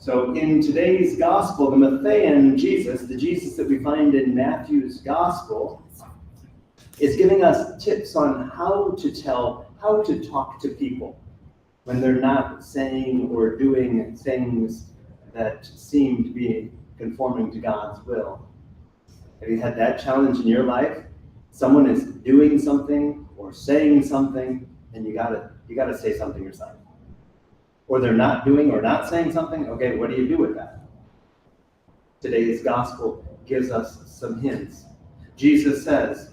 So in today's gospel, the Matthean Jesus, the Jesus that we find in Matthew's gospel, is giving us tips on how to talk to people when they're not saying or doing things that seem to be conforming to God's will. Have you had that challenge in your life? Someone is doing something or saying something, and you gotta say something yourself. Or they're not doing or not saying something, okay, what do you do with that? Today's gospel gives us some hints. Jesus says,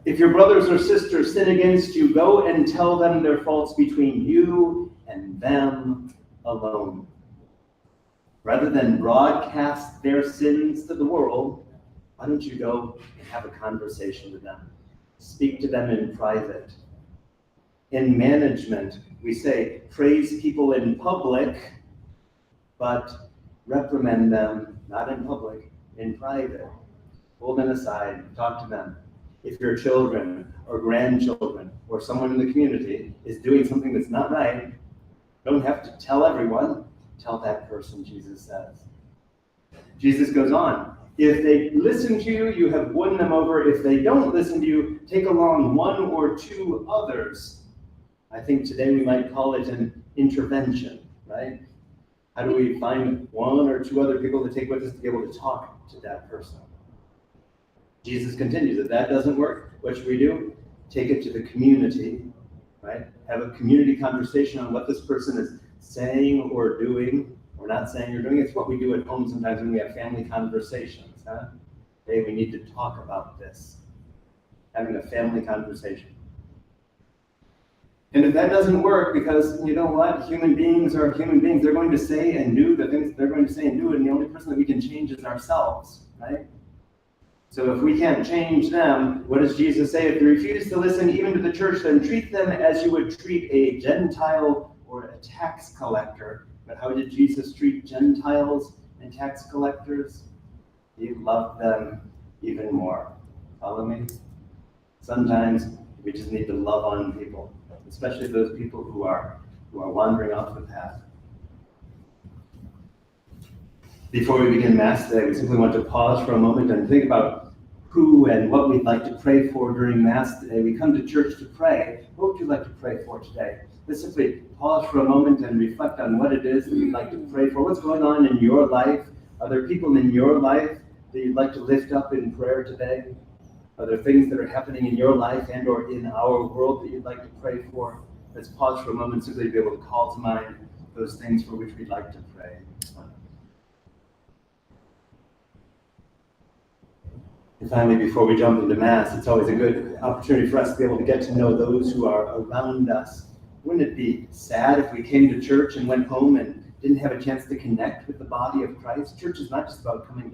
if your brothers or sisters sin against you, go and tell them their faults between you and them alone. Rather than broadcast their sins to the world, why don't you go and have a conversation with them? Speak to them in private. In management, we say, praise people in public, but reprimand them, not in public, in private. Pull them aside, talk to them. If your children or grandchildren or someone in the community is doing something that's not right, don't have to tell everyone, tell that person, Jesus says. Jesus goes on, if they listen to you, you have won them over. If they don't listen to you, take along one or two others. I think today we might call it an intervention, right? How do we find one or two other people to take with us to be able to talk to that person? Jesus continues, if that doesn't work, what should we do? Take it to the community, right? Have a community conversation on what this person is saying or doing, or not saying or doing. It's what we do at home sometimes when we have family conversations, huh? Hey, we need to talk about this. Having a family conversation. And if that doesn't work, because you know what? Human beings are human beings. They're going to say and do the things they're going to say and do, and the only person that we can change is ourselves, right? So if we can't change them, what does Jesus say? If they refuse to listen even to the church, then treat them as you would treat a Gentile or a tax collector. But how did Jesus treat Gentiles and tax collectors? He loved them even more. Follow me? Sometimes we just need to love on people, especially those people who are wandering off the path. Before we begin Mass today, we simply want to pause for a moment and think about who and what we'd like to pray for during Mass today. We come to church to pray. What would you like to pray for today? Let's simply pause for a moment and reflect on what it is that we'd like to pray for. What's going on in your life? Are there people in your life that you'd like to lift up in prayer today? Are there things that are happening in your life and or in our world that you'd like to pray for? Let's pause for a moment simply to be able to call to mind those things for which we'd like to pray. And finally, before we jump into Mass, it's always a good opportunity for us to be able to get to know those who are around us. Wouldn't it be sad if we came to church and went home and didn't have a chance to connect with the body of Christ? Church is not just about coming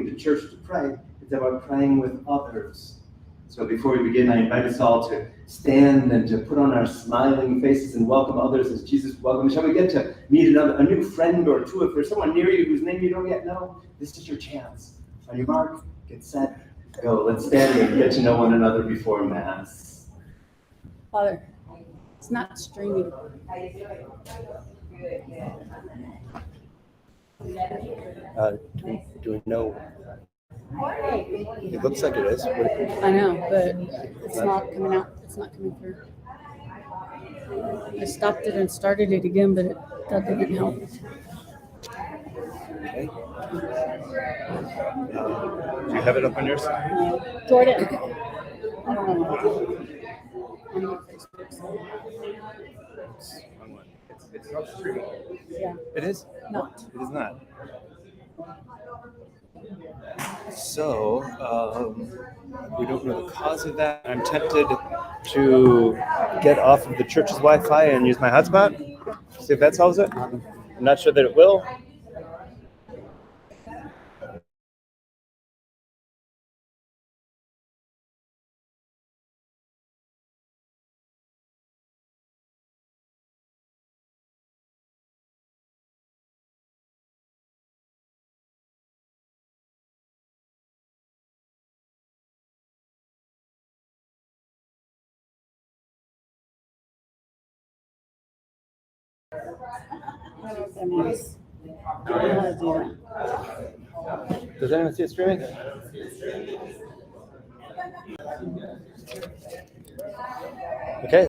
to church to pray, it's about praying with others. So before we begin, I invite us all to stand and to put on our smiling faces and welcome others as Jesus welcomes. Shall we get to meet a new friend or two? If there's someone near you whose name you don't yet know, this is your chance. On your mark, get set, go. Let's stand and get to know one another before Mass. Father, it's not streaming. Do we know? It looks like it is. I know, but it's not coming out. It's not coming through. I stopped it and started it again, but that didn't help. Okay. Do you have it up on yours? Jordan. I don't know. On your Facebook. On what? It's not streaming. Yeah. It is? Not. It is not. So, we don't know the cause of that. I'm tempted to get off of the church's Wi-Fi and use my hotspot. See if that solves it. I'm not sure that it will. I don't know how to do that. Does anyone see it streaming? Okay.